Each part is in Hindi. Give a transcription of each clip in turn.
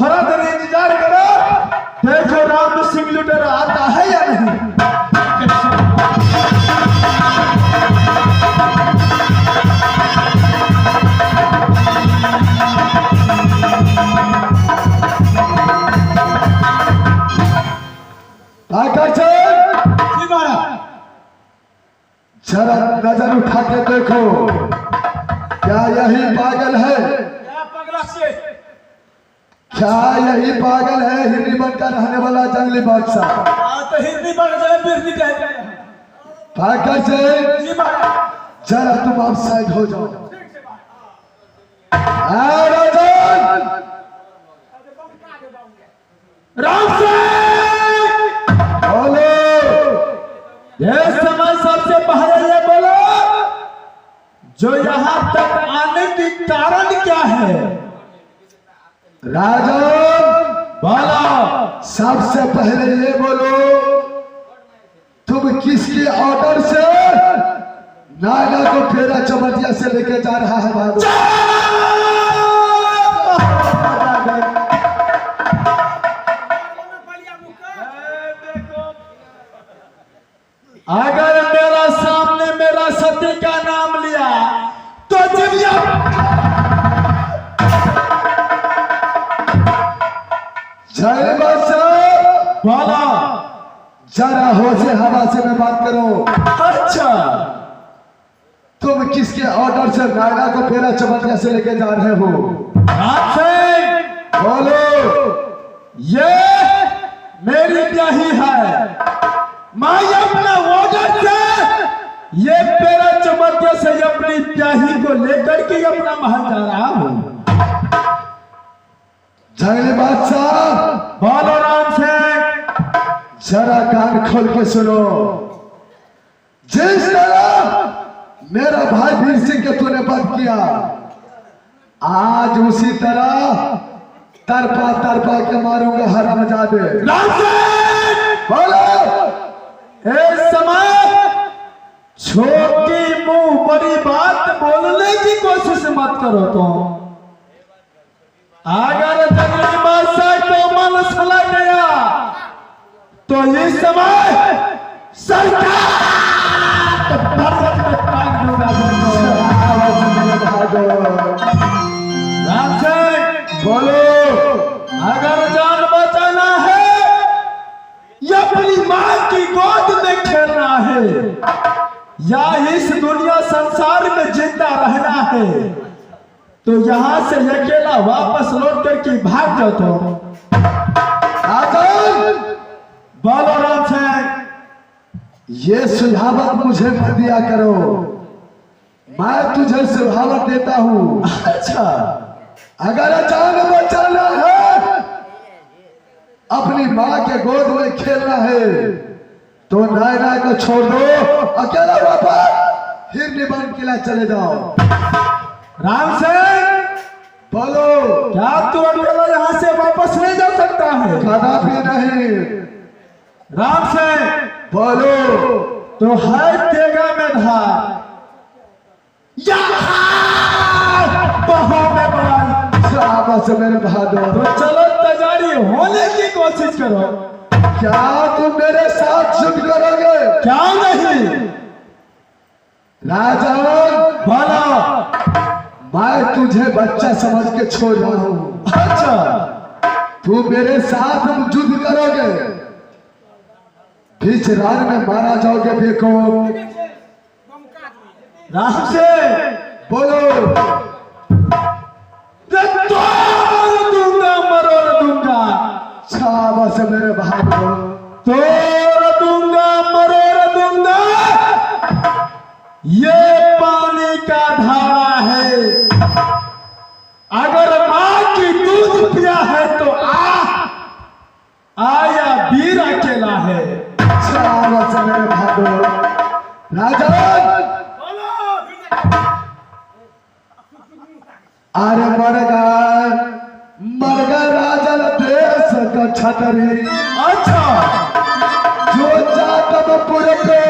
थोड़ा देर इंतजार करो, देखो राम सिंह लुटेरा आता है या नहीं। जरा नजर उठा के देखो, क्या यही पागल है? क्या यही पागल है हिरनी बनकर रहने वाला जंगली बादशाह? तो हिरनी बन जाए बिरनी कह जाए। पागल से जरा तुम आप साइड हो जाओ। राम बोलो, ये समय सबसे पहले ये बोलो, जो यहाँ तक आने की कारण क्या है? राजन बोलो, सबसे पहले ये बोलो, तुम किसके ऑर्डर से नागा को फेरा चमटिया से लेके जा रहा है? अगर मेरा सामने मेरा सती का नाम लिया तो जिविया जय बोला, जरा होशे हवा से मैं बात करो। अच्छा, तुम किसके ऑर्डर से नागा को फेरा चमटिया से लेके जा रहे हो? बोलो, ये मेरी ब्याही है, मैं अपना ऑर्डर से ये फेरा चमटिया से अपनी ब्याही को लेकर के अपना महल जा रहा हूं। जंगली बादशाह बोलो, राम सिंह जरा कान खोल के सुनो, जिस तरह मेरा भाई वीर सिंह के तूने वध किया, आज उसी तरह तरपा तरपा के मारूंगा हरामजादे। राम सिंह बोलो, इस समय छोटी मुंह बड़ी बात बोलने की कोशिश मत करो। तो अगर जंगली बादशाह को मन सला गया तो इस समय सरकार राम सिंह बोलो, अगर जान बचाना है या अपनी मां की गोद में खेलना है या इस दुनिया संसार में जिंदा रहना है, तो यहां से अकेला वापस लौट करके भाग जाओ। तो बोलो राम सिंह, ये सुझावत मुझे मत दिया करो, मैं तुझे सुझावत देता हूं। अच्छा, अगर जान बचाना है, अपनी मां के गोद में खेलना है, तो नायना को छोड़ दो, अकेला वापस हिरनी बन किला चले जाओ। राम सिंह बोलो, क्या तू अकेला यहां से वापस नहीं जा सकता है? कदापि नहीं। राम सिंह बोलो, तो है तेगा में धार या में बहादुर मेरे बहादुर, तो चलो तैयारी होने की कोशिश करो। क्या तुम मेरे साथ युद्ध करोगे? क्या नहीं? राजा बोला, मैं तुझे बच्चा समझ के छोड़ रहा हूं। अच्छा, तू मेरे साथ युद्ध करोगे, बीच रात में मारा जाओगे। देखो राम से बोलो, तोड़ दूंगा मरोड़ दूंगा। शाबाश मेरे बहादुर, तोड़ दूंगा मरोड़ दूंगा। ये पानी का धारा है, अगर मां की दूध पिया है तो आया वीर अकेला है। शाबाश मेरे बहादुर। राजा अरे मरगा राजन देश का छतरी। अच्छा, जो जातपुर पे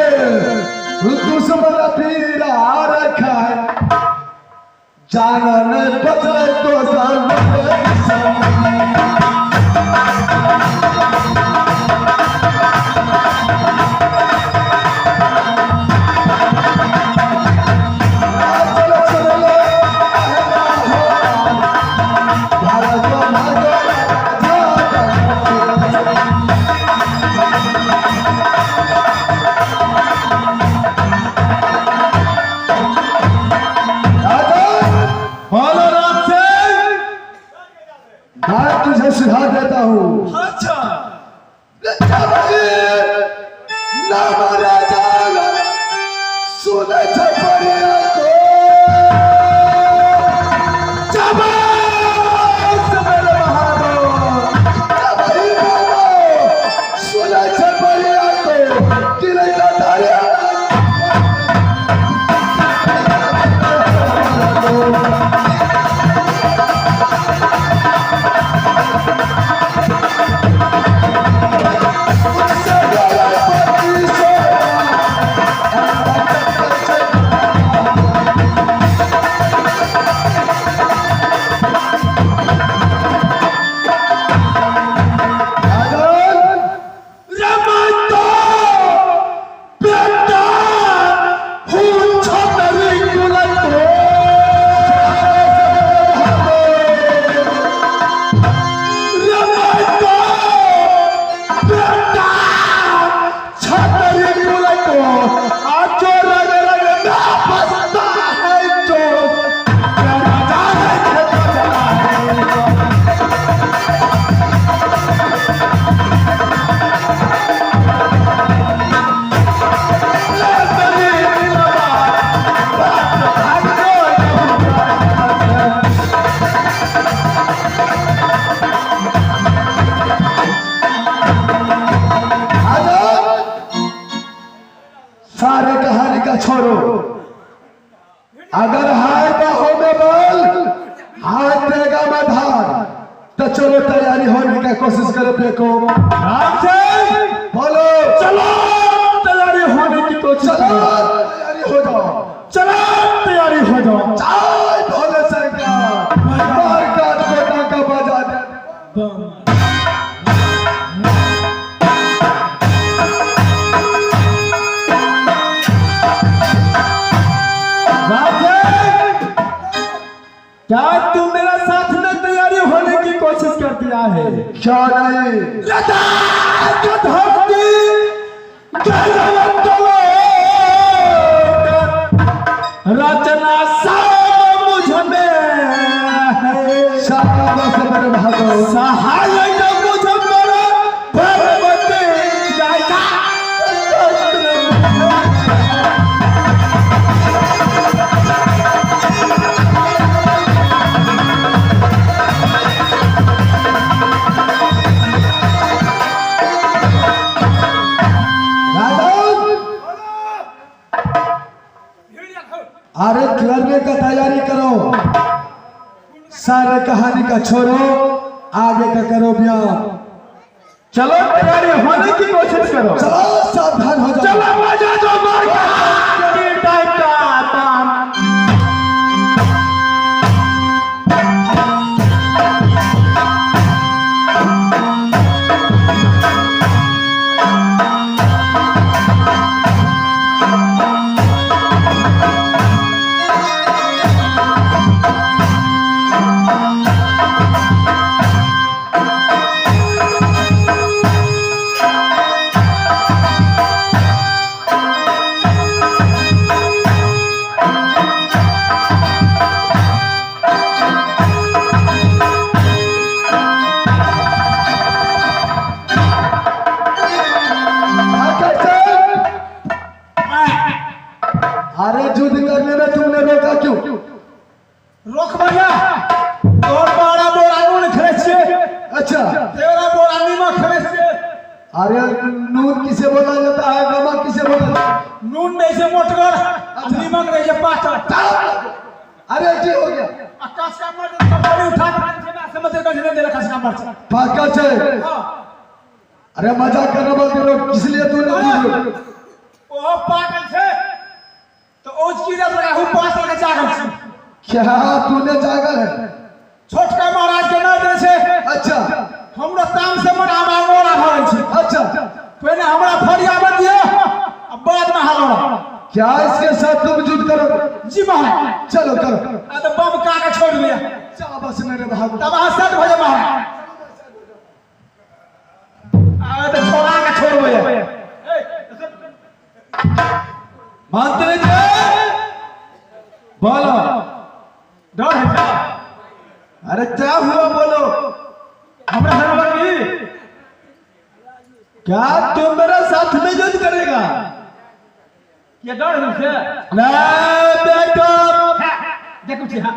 दुश्मन पीर आ रखा है, जानन बदले तो भारत भागो बोलो राम सिंह। मैं तुझे सुझाव देता हूँ अच्छा ना मारा जाएगा सुने छपरिया को जबान से मेरे बहादुर जबाई बोलो सुने छपरिया को किले का तारिया सारे कहानी का छोड़ो अगर हार बाहों में बल हाथ देगा मधार तो चलो तैयारी होने का कोशिश करो देखो राम सिंह बोलो चलो तैयारी होने की कोशिश चलो करो। तैयारी हो जाओ चलो तैयारी हो जाओ। जय भोले शंकर मार काट बेटा का बजा दे राम सिंह क्या तुम मेरा साथ में तैयारी होने की कोशिश कर दिया है? क्या नहीं रचना सब मुझ में है शाबाश मेरे भागो सहाय मुझ मेरा भगवती जाया अरे लड़ने का तैयारी करो सारे कहानी का छोड़ो आगे का करो बयान चलो तैयारी होने की कोशिश करो। चलो सावधान हो जाओ चलो मजा जो मार के टाइम का आता अरे युद्ध करने में तुमने रोका क्यों रोक भैया और बड़ा बोरा नून खरीद अच्छा तेरा बोरा नीमक खरीद अरे नून किसे बोला जाता है नमक किसे बोला जाता है? नून नहीं से मोटगर नीमक नहीं से पाथर अरे जी हो गया आकाश का मर्द कंपनी उठा के ना समझ कर नहीं दे रखा का मर्द पाका से हां अरे मजाक करने वाले लोग किस लिए तूने जीत ओ पागल से तो ओज की जब लगा हूं पास लगा जागल से क्या तूने जागल है छोटका महाराज के नाम से अच्छा हमरा काम से मन आमा मोरा भरल छै अच्छा पहले हमरा फरिया बन दियो अब बाद में हालोड़ा क्या इसके साथ तुम युद्ध करोगे जी महाराज। चलो करो। तो बम का के छोड़ दिया। जा बस मेरे बहादुर। तब हसत भजे महाराज। तो छोड़ा के छोड़ दिया। मंत्री जी बोलो। डर है क्या? अरे क्या हुआ बोलो। हमरा हरवर की क्या तुम मेरे साथ में युद्ध करेगा? ये डर है क्या? नहीं बेटा। देखो जी हाँ।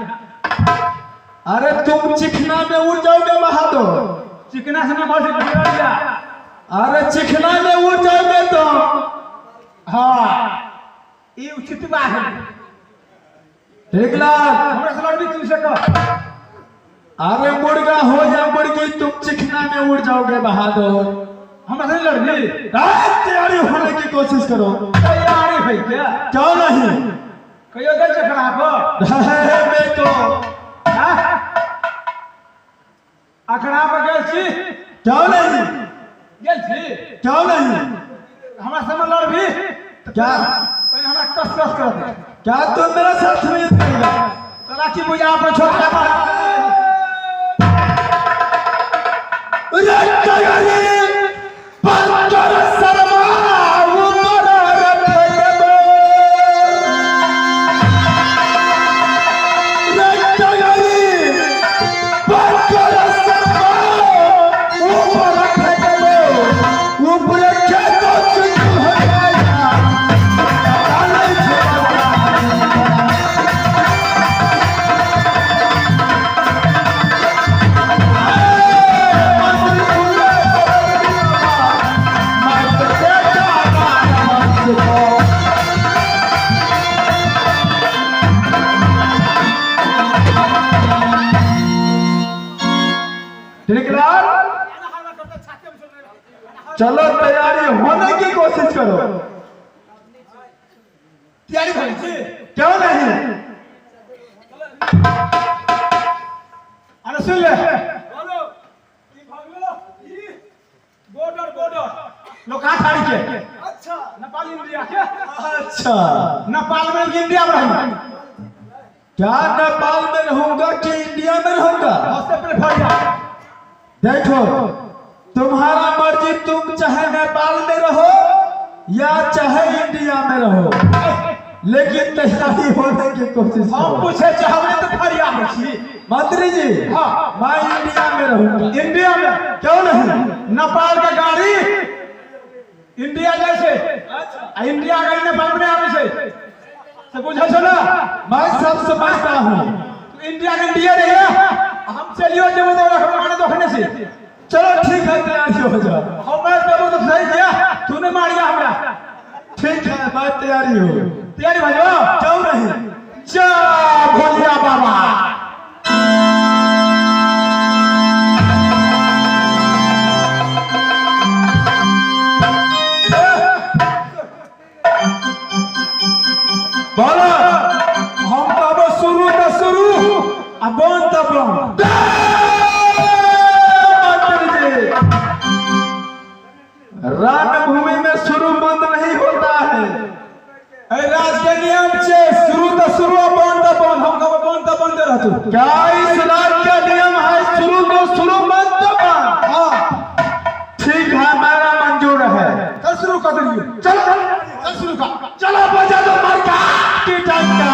अरे तुम चिकना में उड़ जाओगे बहादुर। चिकना से ना बहुत से बिगड़ गया। अरे चिकना में उड़ जाओगे तो हाँ ये उचित बात है। ठीक लाल। हमरा से लड़बी तुमसे कह। अरे मुर्गा हो या मुर्गी तुम चिकना में उड़ जाओगे बहादुर। हमरा से लड़बी। तैयारी होने की कोशिश करो। तैयारी है क्या? क्यों नहीं? कहियो गल चखड़ा को। बेटो अखड़ा पर गल छी। क्यों नहीं? गल छी। क्यों नहीं? हमरा से लड़बी। क्या पहले हमरा कस कर दे। क्या तुम मेरे साथ में युद्ध करेगा? तो राखी बुझा पर छोटा मार। चलो तैयारी होने की कोशिश करो। तैयारी भइल छी। क्यों नहीं? अरे सुन ले। बोलो ई भागलो ई बॉर्डर लोका छाड़ी के। अच्छा नेपाल इंडिया के। अच्छा नेपाल में इंडिया में रहूंगा। क्या नेपाल में रहूंगा कि इंडिया में रहूंगा? सबसे पहले फट जा। देखो तुम्हारा मर्जी, तुम चाहे नेपाल में रहो या चाहे इंडिया में रहो, लेकिन तैयारी होने की कोशिश हम करो। पूछे चाहबे तो फरिया में छी। मंत्री जी हाँ मैं इंडिया में रहूंगा। इंडिया में क्यों नहीं? नेपाल का गाड़ी इंडिया जैसे इंडिया गाड़ी नेपाल में आवे छे से बुझे छो ना। मैं सब समझता हूँ। इंडिया के इंडिया रहिए। हम चलियो जब तो रखवाने दोखने से। चलो ठीक है तैयारी हो जाओ। हमारे देवो तो सही किया। तूने मारिया हमरा। ठीक है मैं तैयारी हो। तैयारी भाइयो। क्यों नहीं? जा भोलिया बाबा। बोलो। हम तब शुरू तो शुरू अब बंद तब बंद। रणभूमि में शुरू बंद नहीं होता है। राज के नियम से शुरू तो शुरू बंद तो बंद। हम कब बंद तो बंद रहतु। क्या इस राज का नियम है शुरू तो शुरू बंद तो बंद? हाँ ठीक है मेरा मंजूर है। चल शुरू कर दियो। चलो चल शुरू कर। चलो बजा दो मरका की टंका।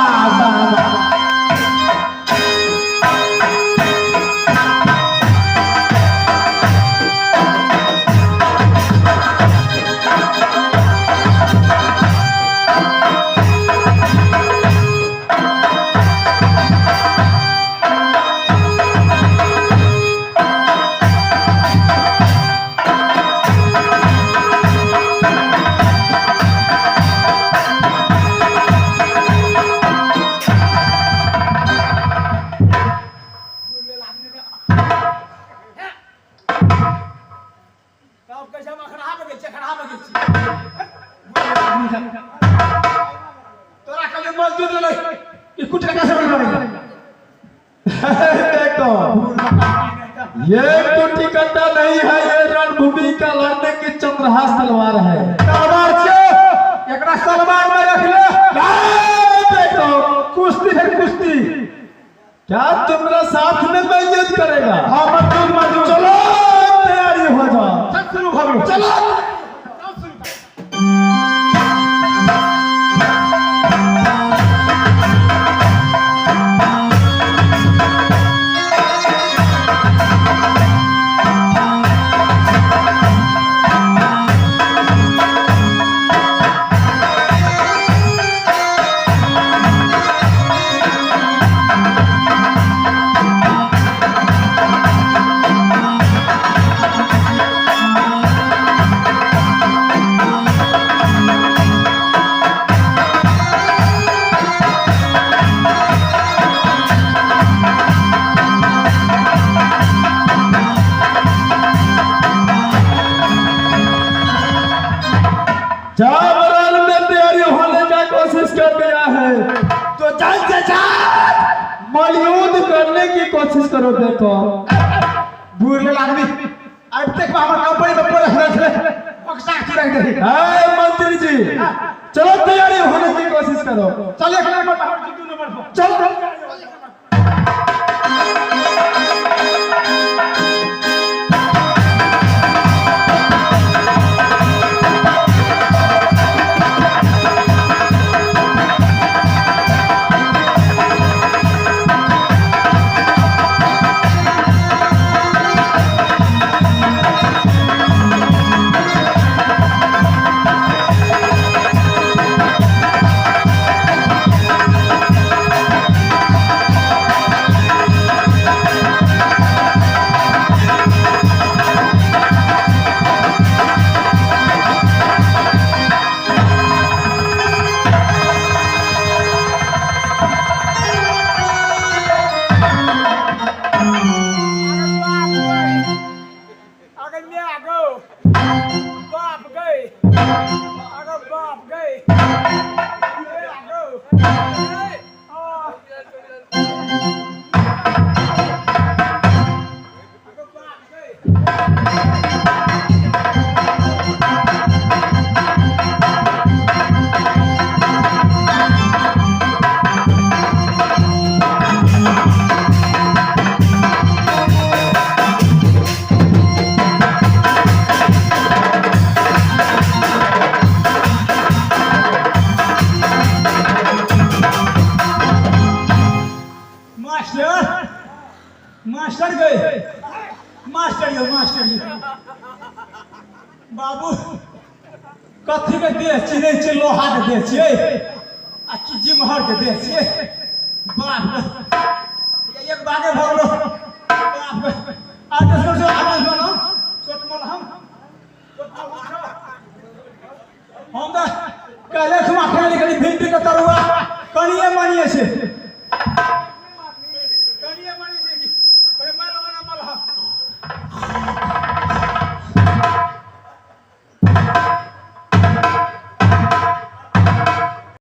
तोरा कल मजदूर ले ई कुछ कैसे बन रहा देखो ये कुटी कट्टा नहीं है, ये रणभूमि का लड़ने की चंद्रहास तलवार है। तलवार से एकरा सलवार में रख ले। देखो क्या तुम्हारा साथ में मैयत करेगा? हाँ मजदूर चलो तैयारी हो जाओ। सब शुरू करो चलो। जावरान में तैयारी होने का कोशिश कर दिया है तो जान से जान मौलूद करने की कोशिश करो। देखो बुरे आदमी अब तक हमारे कंपनी में पूरे हरे पक्सा की रह गई। हाय मंत्री जी चलो तैयारी होने की कोशिश करो। चल एक नंबर पर दो नंबर पर चल। मास्टर गए मास्टर बाबू कथी के देह चिन्ह छै लोहा के देह छियै आ कि जिमहर के देह छियै। बाप एक बागे भगलो बाप आदेश से आदेश बनो छोटमल हम दा कहले तुम आखिर निकली भिंडी के तरुआ कनिए मानिए से